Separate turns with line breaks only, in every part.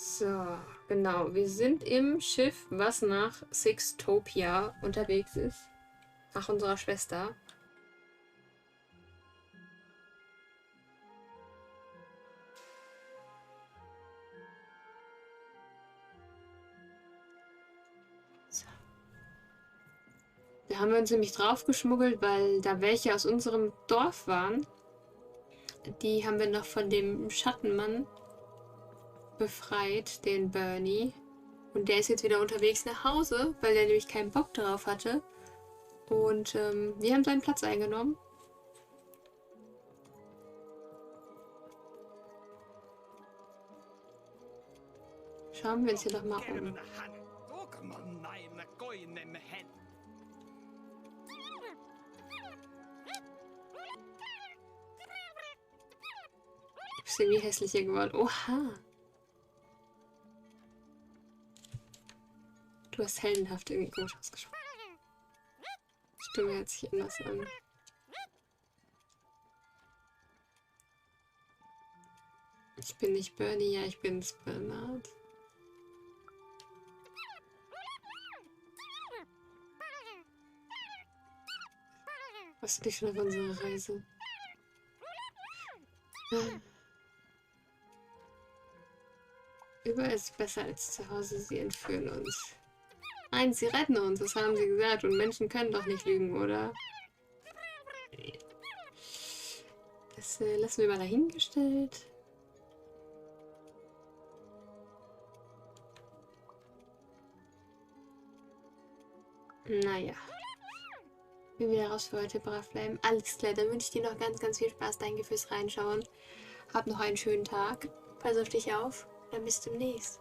So, genau. Wir sind im Schiff, was nach Sixtopia unterwegs ist. Nach unserer Schwester. So. Da haben wir uns nämlich draufgeschmuggelt, weil da welche aus unserem Dorf waren. Die haben wir noch von dem Schattenmann befreit, den Bernie. Und der ist jetzt wieder unterwegs nach Hause, weil er nämlich keinen Bock darauf hatte. Und wir haben seinen Platz eingenommen. Schauen wir uns hier doch mal um. Ist irgendwie hässlicher geworden. Oha! Du hast heldenhaft irgendwie komisch ausgesprochen. Stimme hört sich anders an. Ich bin nicht Bernie, ja, ich bin's, Bernard. Was ist dich schon auf unserer Reise? Überall ist besser als zu Hause. Sie entführen uns. Nein, sie retten uns, das haben sie gesagt. Und Menschen können doch nicht lügen, oder? Das lassen wir mal dahingestellt. Naja. Wie wieder raus für heute brav bleiben. Alles klar, dann wünsche ich dir noch ganz, ganz viel Spaß. Danke fürs Reinschauen. Hab noch einen schönen Tag. Pass auf dich auf. Dann bis demnächst.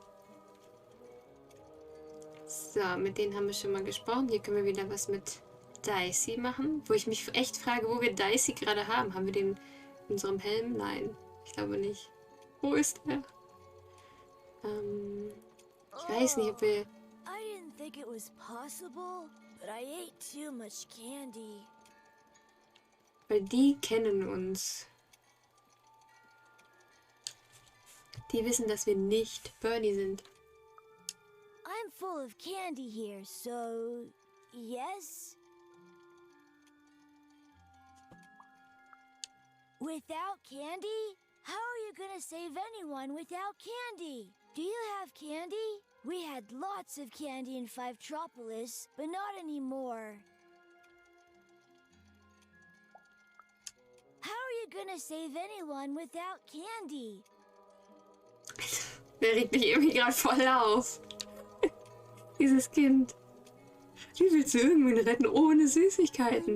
So, mit denen haben wir schon mal gesprochen. Hier können wir wieder was mit Dicey machen. Wo ich mich echt frage, wo wir Dicey gerade haben. Haben wir den in unserem Helm? Nein, ich glaube nicht. Wo ist er? Ich weiß nicht, ob wir...
I didn't think it was possible, but I ate too much candy.
Weil die kennen uns. Die wissen, dass wir nicht Bernie sind.
I'm full of candy here, so yes? Without candy? How are you gonna save anyone without candy? Do you have candy? We had lots of candy in Fivetropolis, but not anymore. How are you gonna save anyone without candy?
Der regt mich irgendwie gerade voll auf. Dieses Kind. Wie willst du irgendwen retten ohne Süßigkeiten?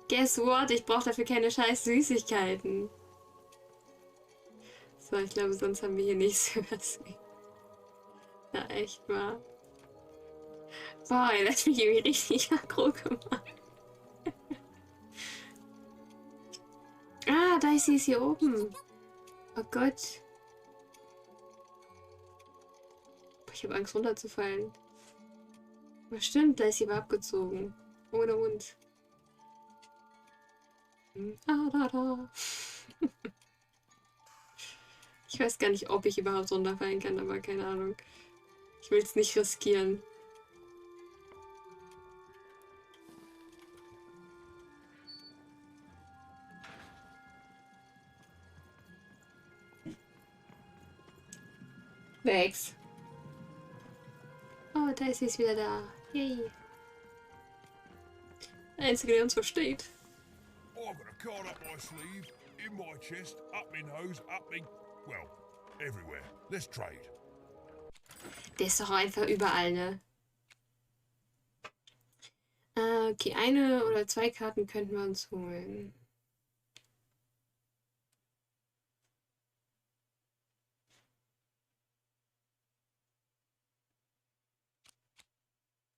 Guess what? Ich brauche dafür keine scheiß Süßigkeiten. So, ich glaube, sonst haben wir hier nichts zu übersehen. Ja, echt wahr. Boah, er hat mich irgendwie richtig aggro gemacht. Ah, Dicey ist hier oben. Oh Gott. Boah, ich habe Angst runterzufallen. Aber stimmt, Dicey war abgezogen. Ohne uns. Ah, da, da. Ich weiß gar nicht, ob ich überhaupt runterfallen kann, aber keine Ahnung. Ich will es nicht riskieren. Wegs. Oh, Daisy ist wieder da. Yay. Der Einzige, der uns versteht.
I've got a card up my sleeve, in my chest, up my nose, up me... well, everywhere. Let's trade.
Der ist doch einfach überall, ne? Okay, eine oder zwei Karten könnten wir uns holen.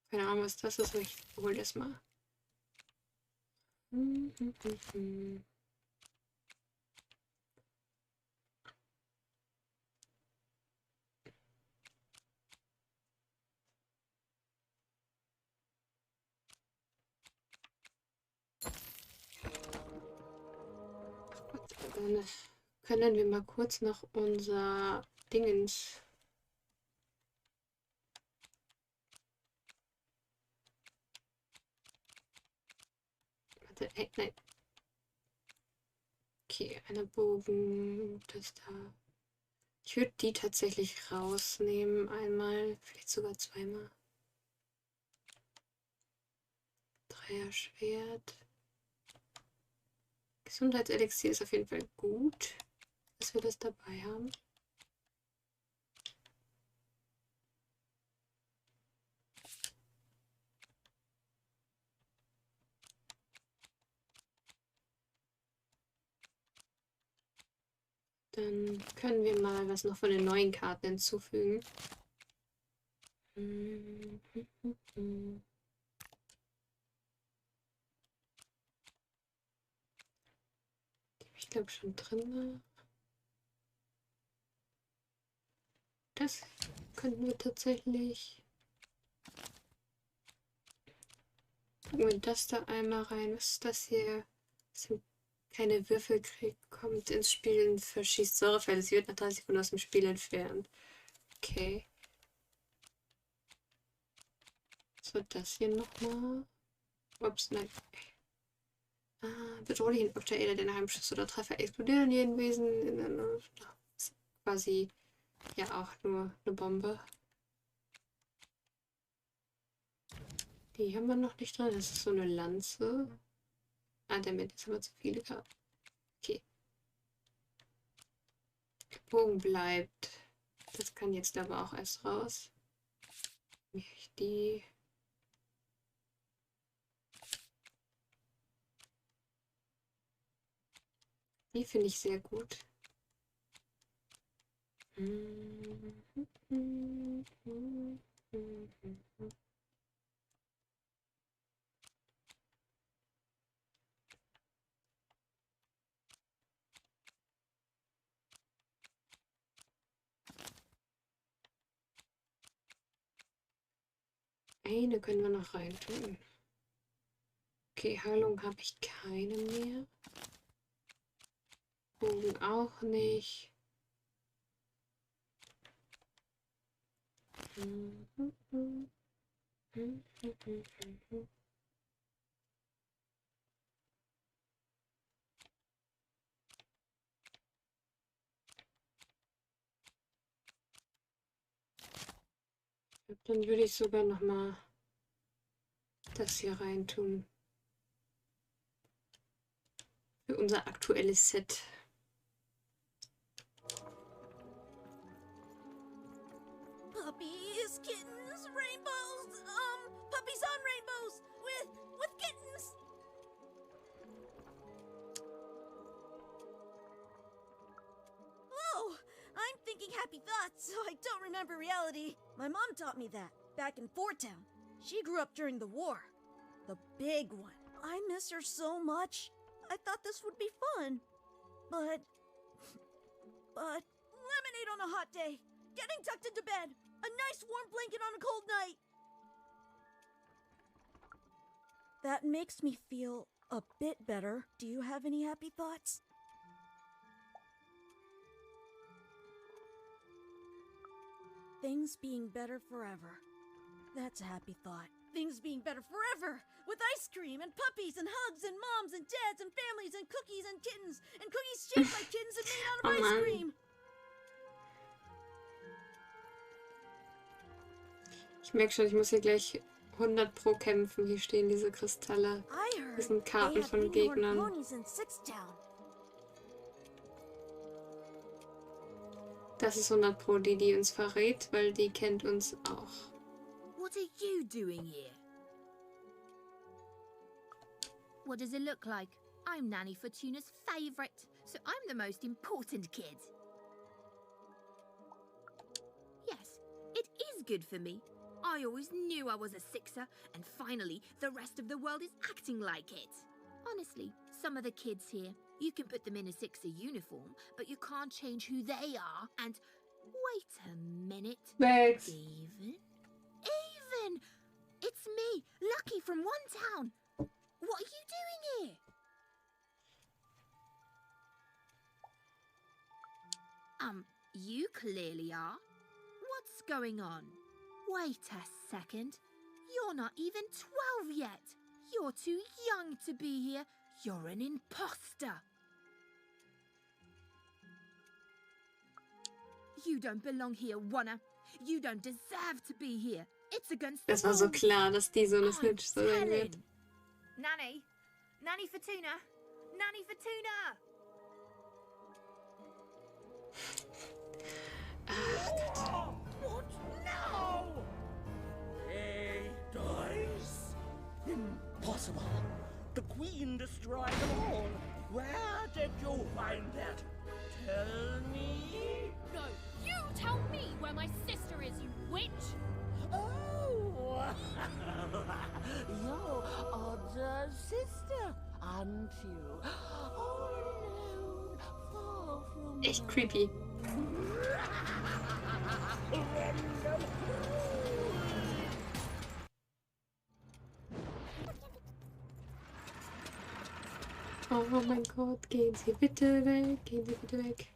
Keine Ahnung, was das ist, aber ich hol das mal. Eine Können wir mal kurz noch unser Dingens... Warte, hey, nein. Okay, einer Bogen, das da. Ich würde die tatsächlich rausnehmen, einmal, vielleicht sogar zweimal. Dreier-Schwert. Gesundheitselixier ist auf jeden Fall gut, dass wir das dabei haben. Dann können wir mal was noch von den neuen Karten hinzufügen. Die ich glaube schon drin war. Das könnten wir tatsächlich. Gucken wir das da einmal rein. Was ist das hier? Das sind keine Würfel kriegt, kommt ins Spiel und verschießt Säurefälle. Sie wird nach 30 Sekunden aus dem Spiel entfernt. Okay. Was wird das hier nochmal? Ups, nein. Bedrohlichen Objekte, der nach einem Schuss oder Treffer explodieren jeden Wesen. Ist quasi ja auch nur eine Bombe. Die haben wir noch nicht drin. Das ist so eine Lanze. Damit jetzt haben wir zu viele gehabt. Okay. Bogen bleibt. Das kann jetzt aber auch erst raus. Die. Die finde ich sehr gut. Eine können wir noch rein tun. Okay, Heilung habe ich keine mehr. Bogen auch nicht. Dann würde ich sogar noch mal das hier rein tun. Für unser aktuelles Set.
Puppies, kittens, rainbows, puppies on rainbows with kittens. Oh, I'm thinking happy thoughts, so I don't remember reality. My mom taught me that back in Fort Town. She grew up during the war. The big one. I miss her so much. I thought this would be fun. But lemonade on a hot day. Getting tucked into bed. A nice warm blanket on a cold night. That makes me feel a bit better. Do you have any happy thoughts? Things being better forever. That's a happy thought. Things being better forever! With ice cream and puppies and hugs and moms and dads and families and cookies and kittens and cookies shaped like kittens and made out of
Oh
ice
Mann.
cream!
Ich merke schon, ich muss hier gleich 100 Pro kämpfen. Hier stehen diese Kristalle.
I heard
Das sind
they
Karten
had
von
greenhorn
Gegnern.
ponies in Sixtown.
Das ist 100 Pro die uns verrät, weil die kennt uns auch.
What are you doing here? What does it look like? I'm Nanny Fortuna's favourite, so I'm the most important kid. Yes, it is good for me. I always knew I was a sixer, and finally, the rest of the world is acting like it. Honestly, some of the kids here, you can put them in a sixer uniform, but you can't change who they are, and... Wait a minute.
Max.
Even? It's me, Lucky from One Town. What are you doing here? You clearly are. What's going on? Wait a second. You're not even 12 yet. You're too young to be here. You're an imposter. You don't belong here, Wanna. You don't deserve to be here. It's against the
Das war so
rules.
klar, dass die so eine
I'm
Snitch sein wird.
telling. Nanny. Nanny for tuna. Nanny for tuna.
What now? Hey, dice? Impossible. The Queen destroyed them all. Where did you find that? Tell me.
No, you tell me where my sister is, you witch!
Oh, your other sister, aren't you? All alone, far from
Echt creepy. Oh mein Gott, gehen Sie bitte weg, gehen Sie bitte weg.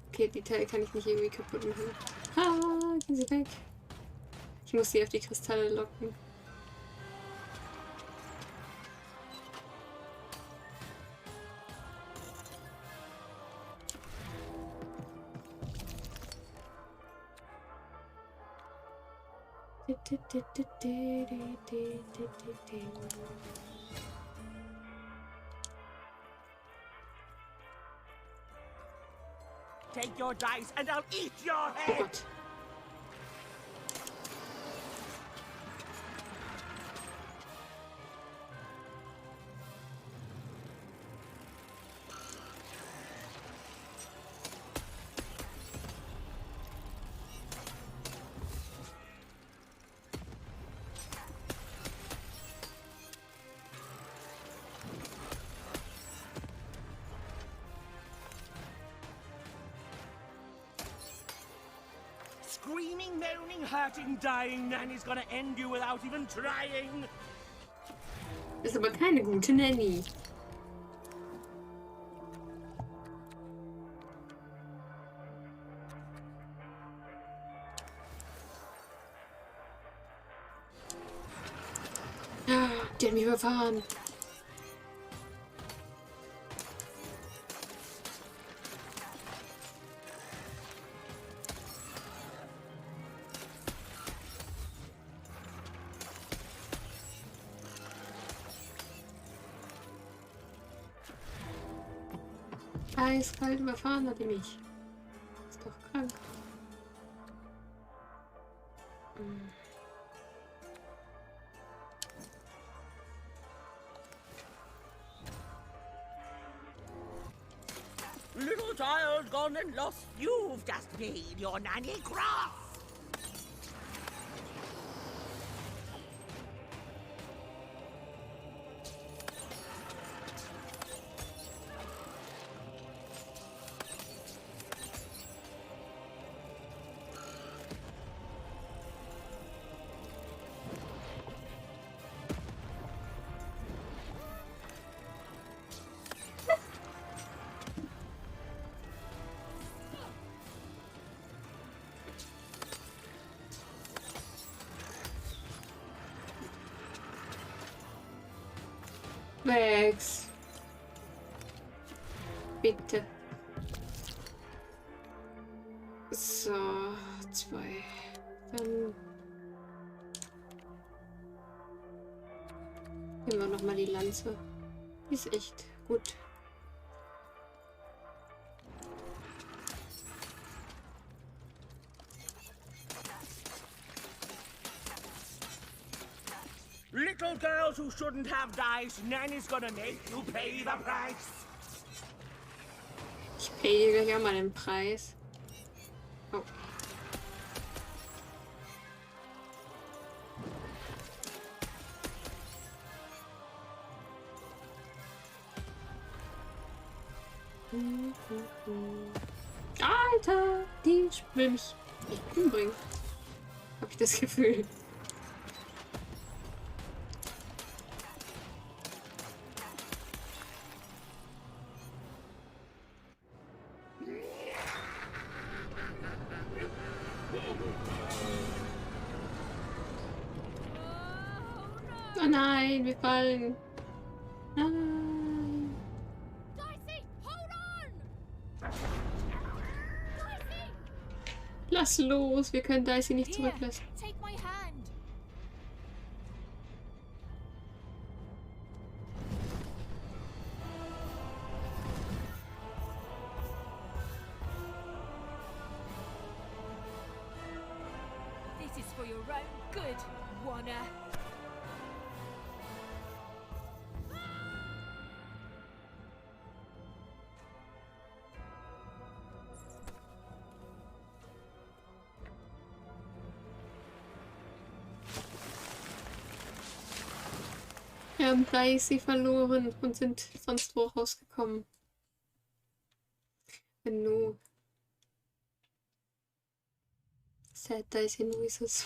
Okay, die Teile kann ich nicht irgendwie kaputt machen. Ah, gehen Sie weg. Ich muss sie auf die Kristalle locken.
Take your dice and I'll eat your
Oh
head!
Gott.
Screaming, moaning, hurting, dying, Nanny's gonna end you without even trying!
Ist aber keine gute Nanny. Ah, die hat mich überfahren. Eiskalt überfahren hat die mich. Ist doch krank.
Little child gone and lost, you've just made your nanny cross!
Max. Bitte. So, 2. Dann nehmen wir nochmal die Lanze. Die ist echt gut.
Little girls who shouldn't have dice, Nanny's gonna make you pay the price!
Ich pay dir gleich auch mal den Preis. Oh. Alter, die will mich echt umbringen. Hab ich das Gefühl. Oh nein, wir fallen. Nein.
Dicey, hold on! Dicey!
Lass los, wir können Dicey nicht
Here,
zurücklassen.
take my hand. This is for your own good, Wanna.
Wir haben Dicey verloren und sind sonst wo rausgekommen. No. Sad Dicey noises.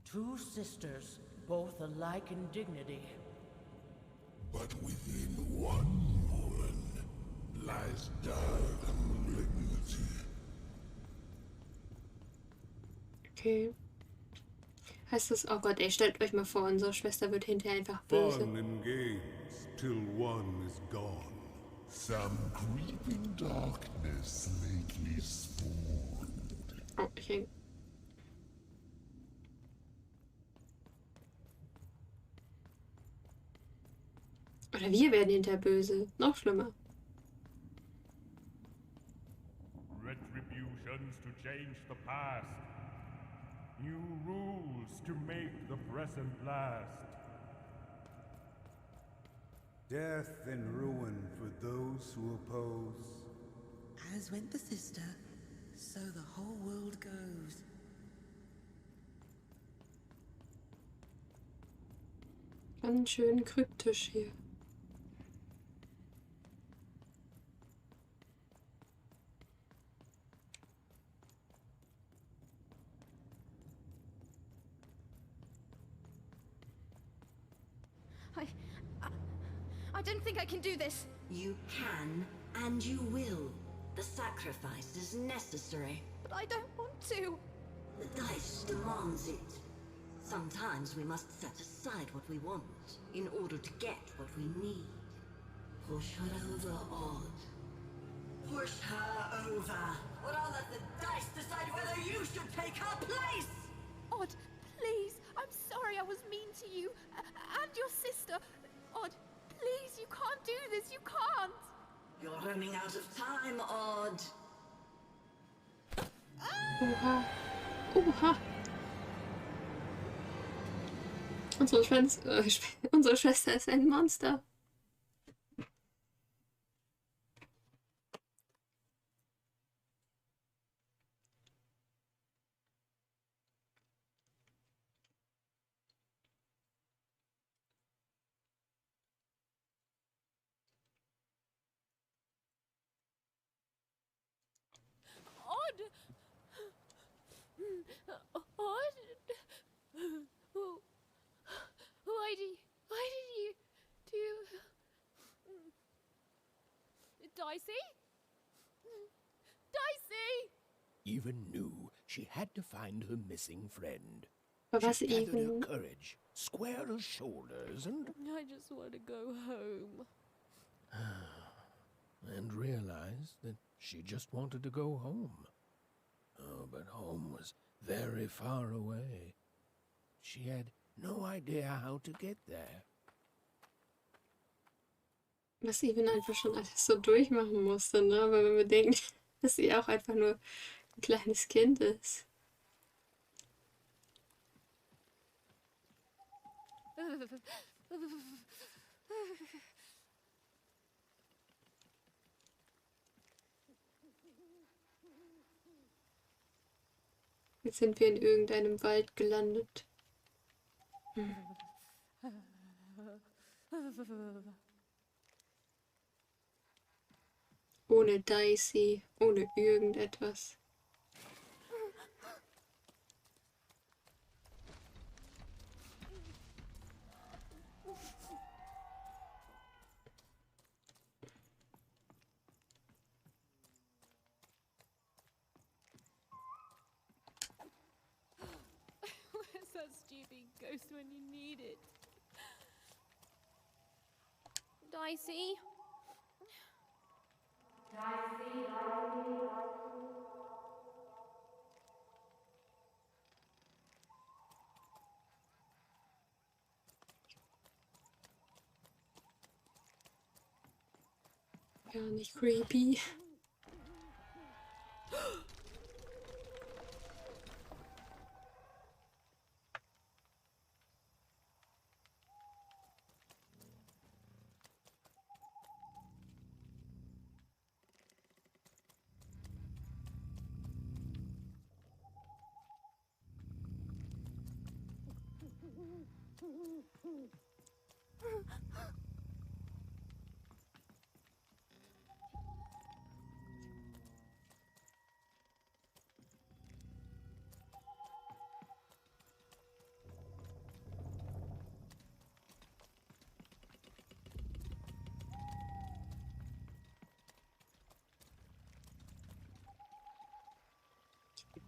Two sisters, both alike in dignity.
But within one woman lies dark malignity.
Okay. Heißt das, oh Gott, ey, stellt euch mal vor, unsere Schwester wird hinterher einfach böse.
Fun and games till one is gone. Some creeping darkness lately spawned.
Oh, ich häng. Oder wir werden hinterher böse. Noch schlimmer.
Retributions to change the past. New rules to make the present last.
Death and ruin for those who oppose.
As went the sister, so the whole world goes.
Ganz schön kryptisch hier.
I don't think I can do this.
You can, and you will. The sacrifice is necessary.
But I don't want to.
The dice demands it. Sometimes we must set aside what we want in order to get what we need. Push her over, Odd. Push her over. Or I'll let the dice decide whether you should take her place!
Odd, please. I'm sorry I was mean to you. And your sister. Odd, please, you can't do this. You can't.
You're running out of time, Odd.
Oha. Oha. Unsere Schwester ist ein Monster.
Odd. Why did you do... Dicey? Dicey!
Even knew she had to find her missing friend.
Aber was
She gathered her
even?
courage, squared her shoulders, and
I just want to go home.
realized that she just wanted to go home. Oh, but home was very far away. She had no idea how to get there.
Was Even einfach schon alles so durchmachen musste, ne? Aber wenn wir denken, dass sie auch einfach nur ein kleines Kind ist. Jetzt sind wir in irgendeinem Wald gelandet. Ohne Dicey, ohne irgendetwas.
Where's that stupid ghost when you need it? Dicey?
Gar nicht creepy.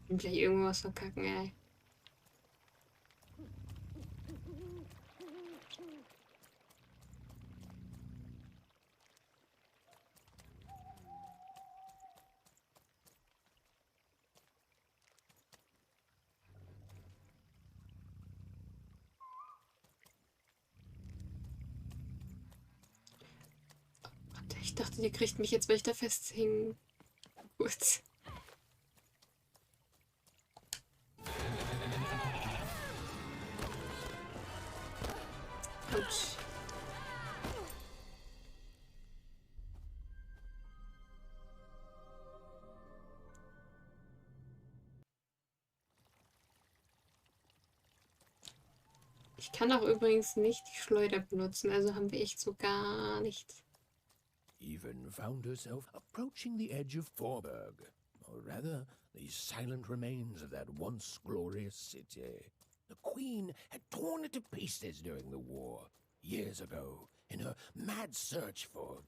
Und gleich irgendwas verkacken, ey. Ich dachte, ihr kriegt mich jetzt, weil ich da festhing. Gut. Autsch. Ich kann auch übrigens nicht die Schleuder benutzen, also haben wir echt so gar nichts.
Even found herself approaching the edge of Forberg, or rather, the silent remains of that once glorious city. The Queen had torn it to pieces during the war, years ago, in her mad search for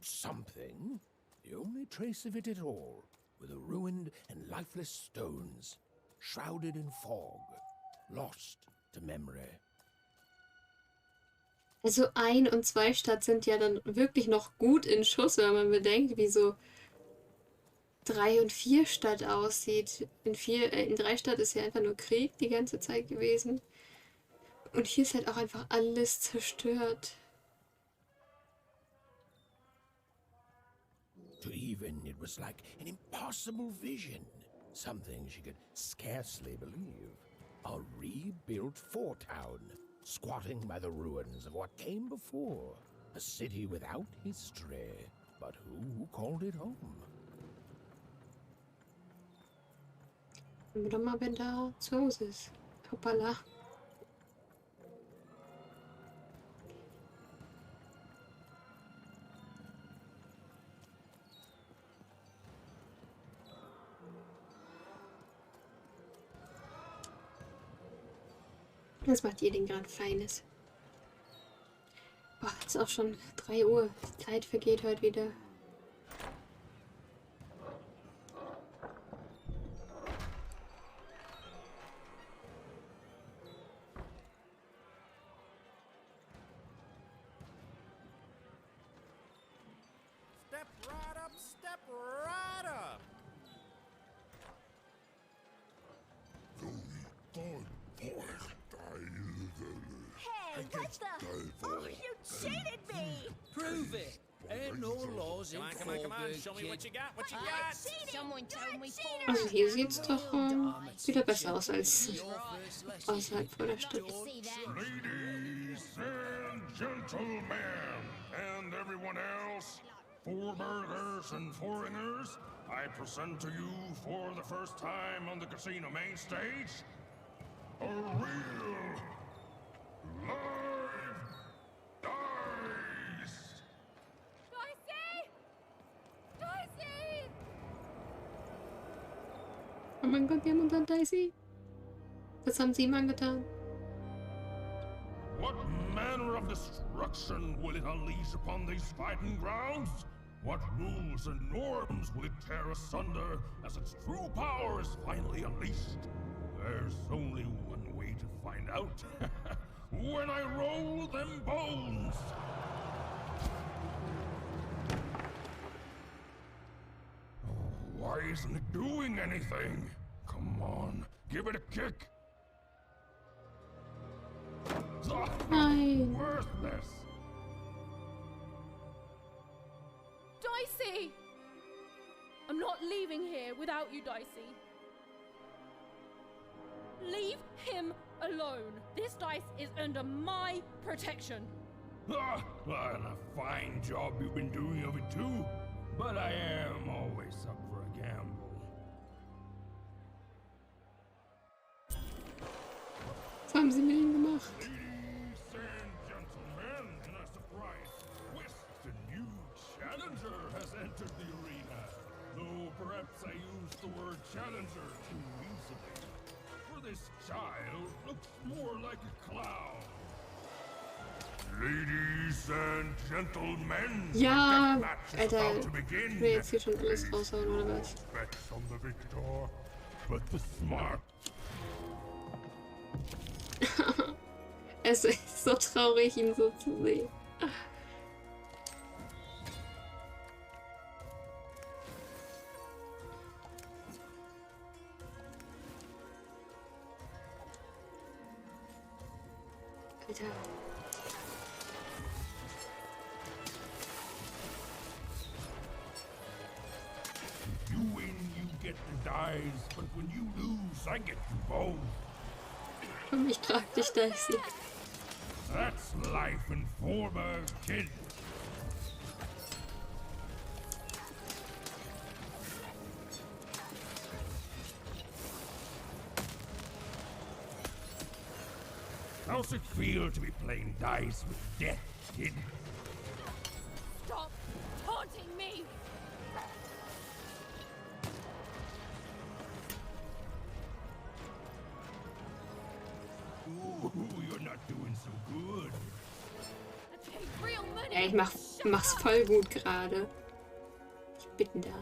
something. The only trace of it at all were the ruined and lifeless stones, shrouded in fog, lost to memory.
Also 1 und 2 Stadt sind ja dann wirklich noch gut in Schuss, wenn man bedenkt, wie so 3 und 4 Stadt aussieht. In 3 Stadt ist ja einfach nur Krieg die ganze Zeit gewesen. Und hier ist halt auch einfach alles zerstört.
To Even, it was like an impossible vision, something she could scarcely believe. A rebuilt fort town, squatting by the ruins of what came before. A city without history, but who called it home?
Schauen wir doch mal, wenn da zu Hause ist. Hoppala. Was macht ihr denn gerade Feines? Boah, ist auch schon 3 Uhr. Die Zeit vergeht heute wieder.
Step right up, step right up.
Hey, what the? Oh, you cheated me!
Prove it. Ain't no laws in
Come on. Show me what you got. What you got?
Someone told me
Also hier sieht es doch wieder besser aus als außerhalb vor der Stadt.
Ladies and gentlemen, and everyone else, foreburgers and foreigners, I present to you for the first time on the casino main stage, a real
mein Gott, wir haben unseren Dicey. Was haben sie ihm angetan?
What manner of destruction will it unleash upon these fighting grounds? What rules and norms will it tear asunder as its true power is finally unleashed? There's only one way to find out. When I roll them bones! Oh, why isn't it doing anything? Come on, give it a kick!
Nein.
Worthless!
Dicey! I'm not leaving here without you, Dicey. Leave him alone. This dice is under my protection.
Ah, and a fine job you've been doing of it too. But I am always up for a gamble.
Was haben sie mit ihm gemacht?
Ladies and gentlemen, in a surprise twist, a new challenger has entered the arena. Though perhaps I used the word challenger too easily. For this child looks more like a clown. Ladies and gentlemen,
Ja,
the deathmatch is
Alter,
about to begin.
ich will jetzt hier schon alles raushauen, oder was?
Bets on the victor, but the smart.
Es ist so traurig, ihn so zu sehen. Alter.
You win, you get the dice, but when you lose, I get you both.
Und ich trag dich, Dicey.
That's life in Forberg, kid. How's it feel to be playing dice with death, kid?
Stop taunting me!
Ooh, you're not doing so good.
I paid real money.
Ja, ich mach's voll gut gerade. Ich bitten darf.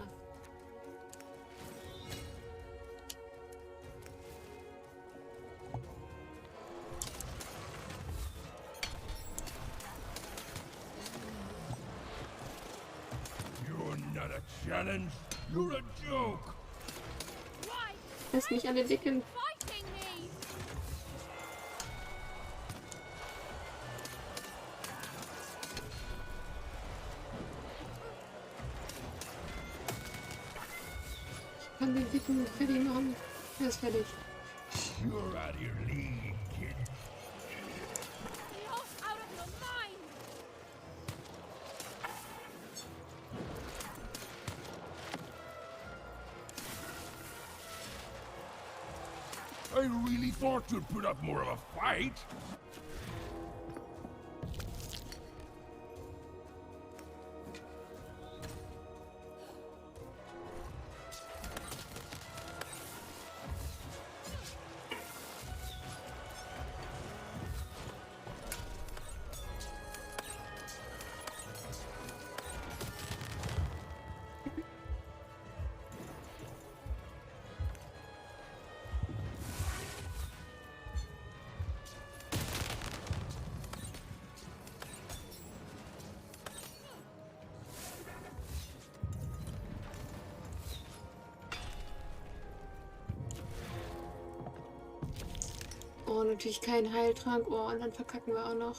You're not a challenge. You're a joke.
Why
Lass mich alle dicken.
fighting me?
Ich kann den dicken fertig machen. Er ist fertig.
You're out of your league, kid.
You're out of your mind.
I really thought you'd put up more of a fight.
Oh, natürlich kein Heiltrank. Oh, und dann verkacken wir auch noch.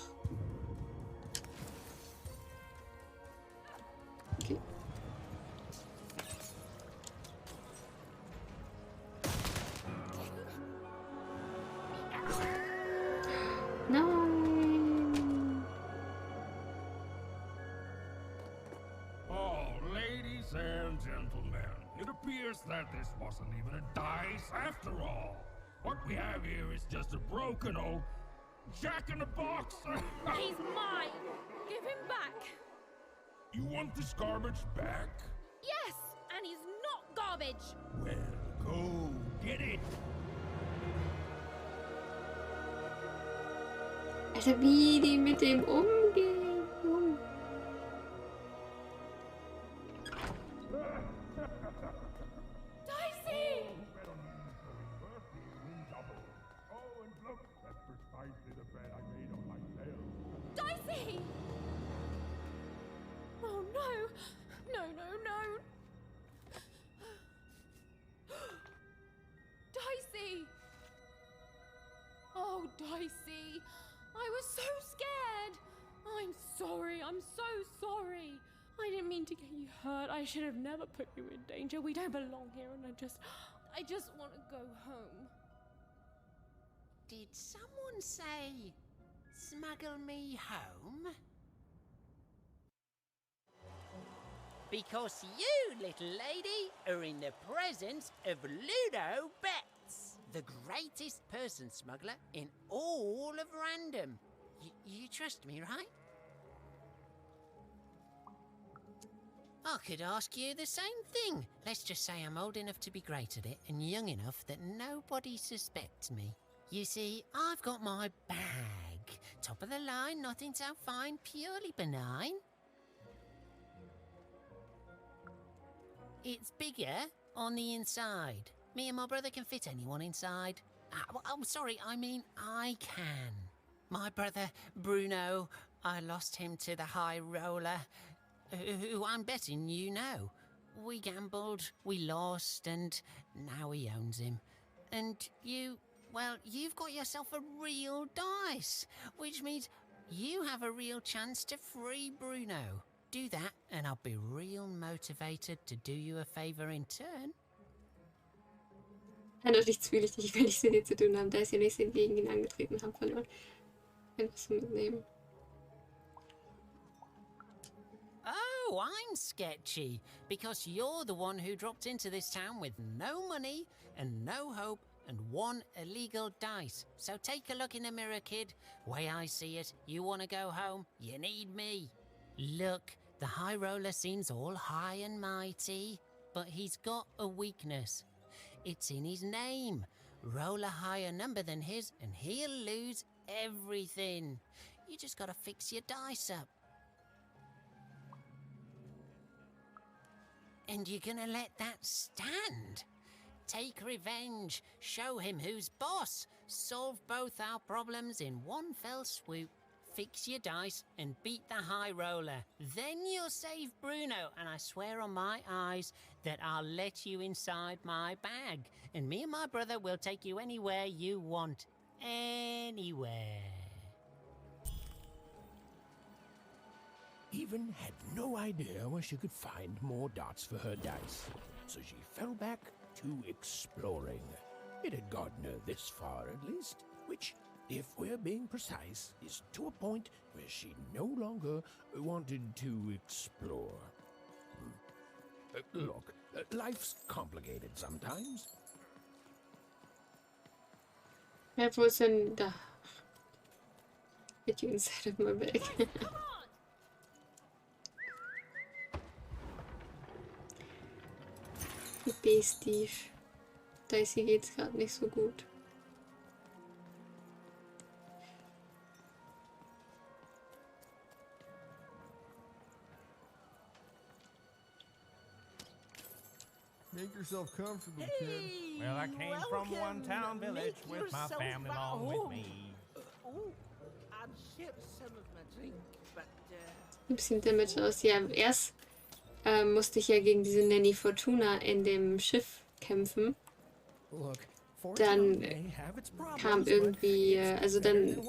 Okay. Nein!
Oh, ladies and gentlemen, it appears that this wasn't even a dice after all. What we have here is just a broken old jack-in-the-box.
He's mine. Give him back.
You want this garbage back?
Yes, and he's not garbage.
Well, go
Get it?
Alter, wie die mit dem umgehen.
Dicey!
Oh, and look, that's precisely the bed I made on myself.
Dicey! Oh no! No, no, no! Dicey! Oh, Dicey! I was so scared! I'm sorry, I'm so sorry! I didn't mean to get you hurt. I should have never put you in danger. We don't belong here, and I just want to go home.
Did someone say, smuggle me home? Because you, little lady, are in the presence of Ludo Betts, the greatest person smuggler in all of Random. You trust me, right? I could ask you the same thing. Let's just say I'm old enough to be great at it and young enough that nobody suspects me. You see, I've got my bag. Top of the line, nothing so fine, purely benign. It's bigger on the inside. Me and my brother can fit anyone inside. I'm sorry, I mean I can. My brother, Bruno, I lost him to the high roller, who I'm betting you know. We gambled, we lost, and now he owns him. And you, well, you've got yourself a real dice, which means you have a real chance to free Bruno. Do that, and I'll be real motivated to do you a favor in turn.
Eindeutig zwielichtig, wenn ich mit dir zu tun habe. Da ist ja nichts gegen ihn angetreten habe, verloren. Einfach so mitnehmen.
Oh, I'm sketchy, because you're the one who dropped into this town with no money and no hope and one illegal dice. So take a look in the mirror, kid. Way I see it, you want to go home, you need me. Look, the high roller seems all high and mighty, but he's got a weakness. It's in his name. Roll a higher number than his and he'll lose everything. You just gotta fix your dice up. And you're gonna let that stand? Take revenge, show him who's boss, solve both our problems in one fell swoop. Fix your dice and beat the high roller. Then you'll save Bruno, and I swear on my eyes that I'll let you inside my bag. And me and my brother will take you anywhere you want. Anywhere.
Even had no idea where she could find more dots for her dice, so she fell back to exploring. It had gotten her this far at least, which, if we're being precise, is to a point where she no longer wanted to explore. Look, life's complicated sometimes.
Ja, wo ist denn da? Get you inside of my bag. Steve. Dicey geht's gerade nicht so gut.
Make yourself comfortable, kid.
Well, I came from one town village with my family along with me.
I'd ship some of my drink, but
Ein bisschen Damage aus. Ja, erst musste ich ja gegen diese Nanny Fortuna in dem Schiff kämpfen. Dann kam irgendwie, also dann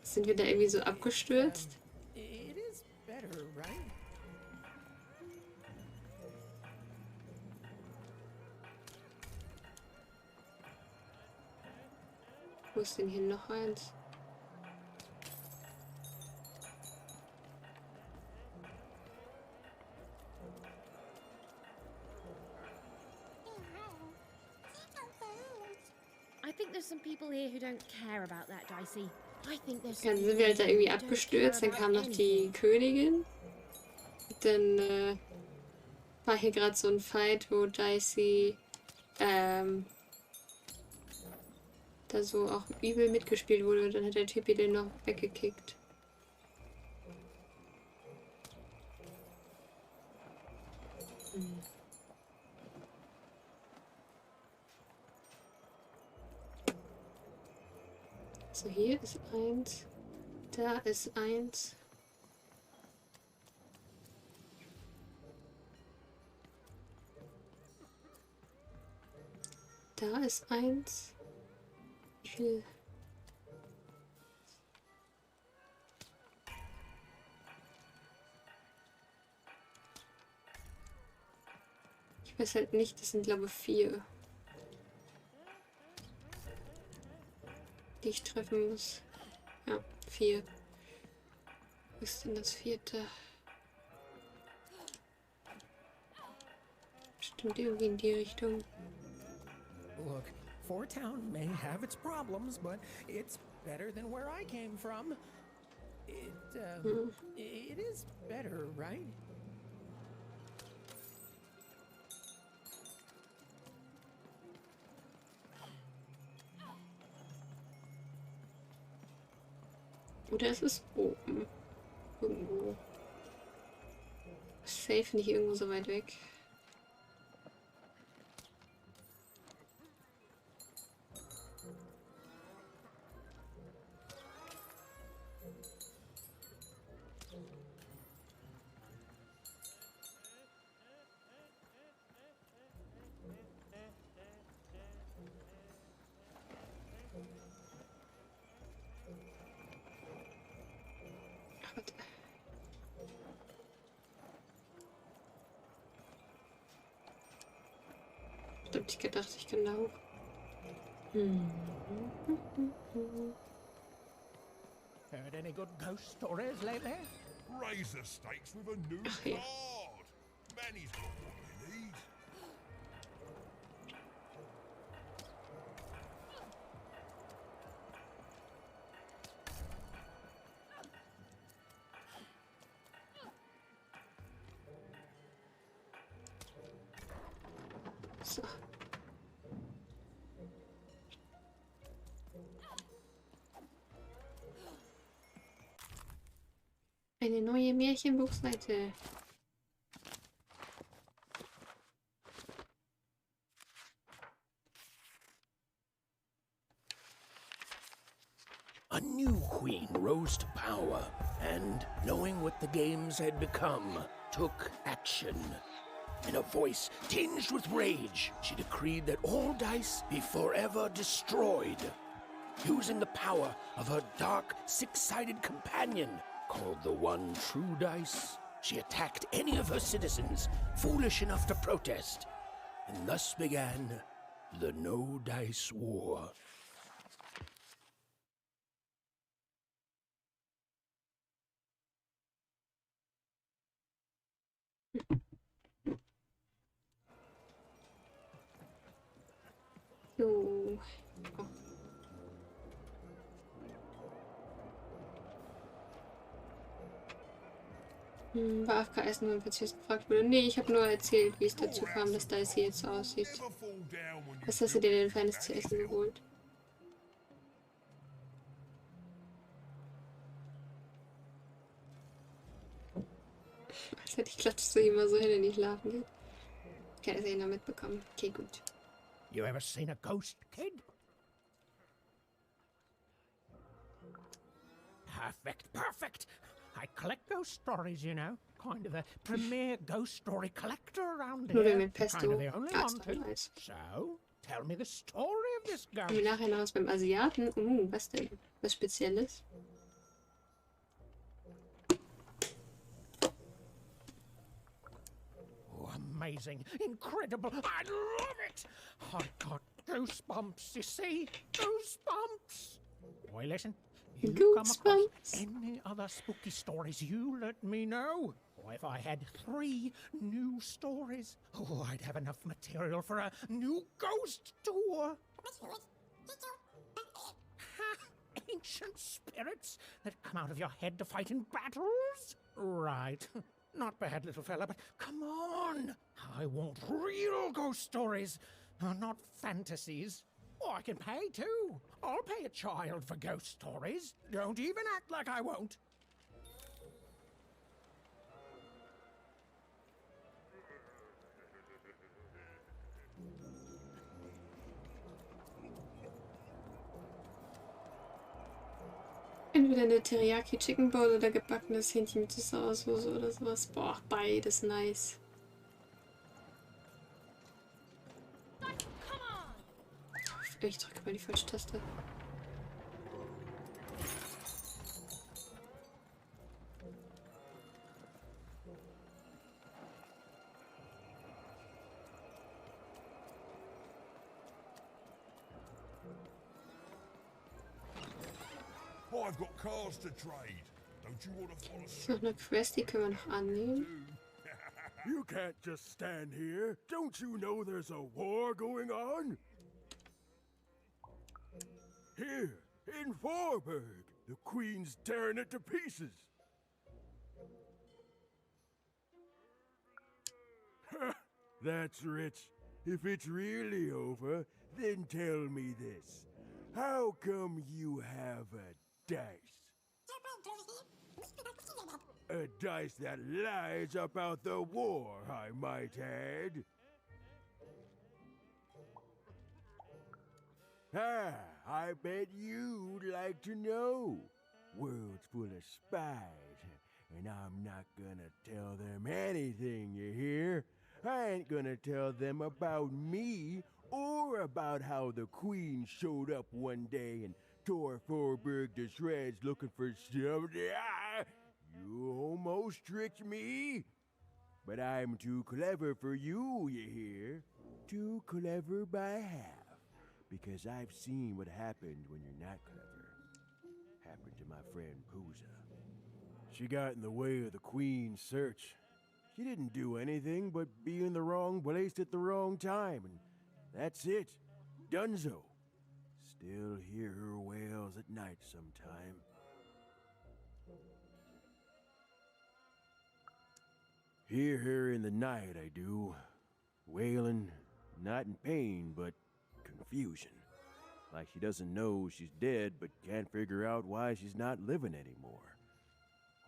sind wir da irgendwie so abgestürzt. Wo ist denn hier noch eins?
I think there's some people here who don't care about that, Dicey. I think there's
Dann sind wir halt da irgendwie abgestürzt, dann kam noch die Königin. Dann war hier gerade so ein Fight, wo Dicey da so auch übel mitgespielt wurde. Dann hat der Typi den noch weggekickt. So, hier ist 1. Da ist 1. Da ist 1. Wie viel? Ich weiß halt nicht, das sind glaube ich 4, die ich treffen muss. Ja, 4. Was ist denn das 4.? Bestimmt irgendwie in die Richtung.
Look, Four Town may have its problems, but it's better than where I came from. It is better, right?
Oder es ist oben. Irgendwo. Safe nicht irgendwo so weit weg. Hab ich gedacht, ich kann da hoch.
Heard any good ghost stories lately?
Razor stakes with a new card. Manny's got what we need.
So. Eine neue Märchenbuchseite.
A new queen rose to power, and, knowing what the games had become, took action. In a voice tinged with rage, she decreed that all dice be forever destroyed. Using the power of her dark, six-sided companion, called the One True Dice, she attacked any of her citizens foolish enough to protest. And thus began the No Dice War.
So. Oh. Bei AFK essen, wenn plötzlich gefragt wurde. Nee, ich habe nur erzählt, wie es dazu kam, dass Daisy jetzt so aussieht. Was hast du dir denn Feines zu essen geholt? Als hätte ich klatschst du immer so hin, wenn ich schlafen geht. Okay, das habe ich noch mitbekommen. Okay, gut.
You ever seen a ghost, kid? Perfect, perfect. I collect ghost stories, you know. Kind of a premier ghost story collector around here. Kind of the only one to. So, tell me the story of this ghost.
Kommen wir nachher noch was beim Asiaten? Was denn? Was Spezielles?
Oh, amazing, incredible. I love it. I got goosebumps, you see? Goosebumps. Boy, listen. If you come across any other spooky stories, you let me know. Or if I had 3 new stories, oh, I'd have enough material for a new ghost tour. Ancient spirits that come out of your head to fight in battles? Right. Not bad, little fella, but come on. I want real ghost stories, not fantasies. I can pay too. I'll pay a child for ghost stories. Don't even act like I won't.
Entweder eine Teriyaki Chicken Bowl oder gebackenes Hähnchen mit Sauersoße oder sowas. Boah, beides nice. Ich drücke mal die falsche Taste.
I've got cars to trade. Don't you want to follow
Ist noch eine Quest, die können wir noch annehmen.
You can't just stand here. Don't you know there's a war going on? Here, in Vorburg, the Queen's tearing it to pieces. That's rich. If it's really over, then tell me this. How come you have a dice? A dice that lies about the war, I might add. I bet you'd like to know. World's full of spies, and I'm not gonna tell them anything, you hear? I ain't gonna tell them about me, or about how the Queen showed up one day and tore Forberg to shreds looking for something. You almost tricked me. But I'm too clever for you, you hear? Too clever by half. Because I've seen what happened when you're not clever. Happened to my friend Pooza. She got in the way of the Queen's search. She didn't do anything but be in the wrong place at the wrong time, and that's it. Dunzo. Still hear her wails at night sometime. Hear her in the night, I do. Wailing, not in pain, but confusion. Like she doesn't know she's dead, but can't figure out why she's not living anymore.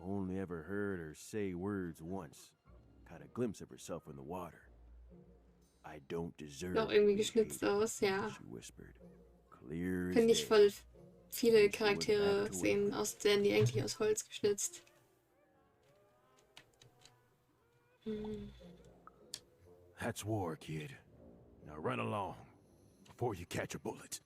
Only ever heard her say words once. Caught a glimpse of herself in the water. I don't deserve
Noch irgendwie
to be
geschnitzt
hated,
aus, ja.
she whispered. Clear as
Finde ich
day.
voll viele Charaktere sehen die eigentlich aus Holz geschnitzt.
That's war, kid. Now run along before you catch a bullet.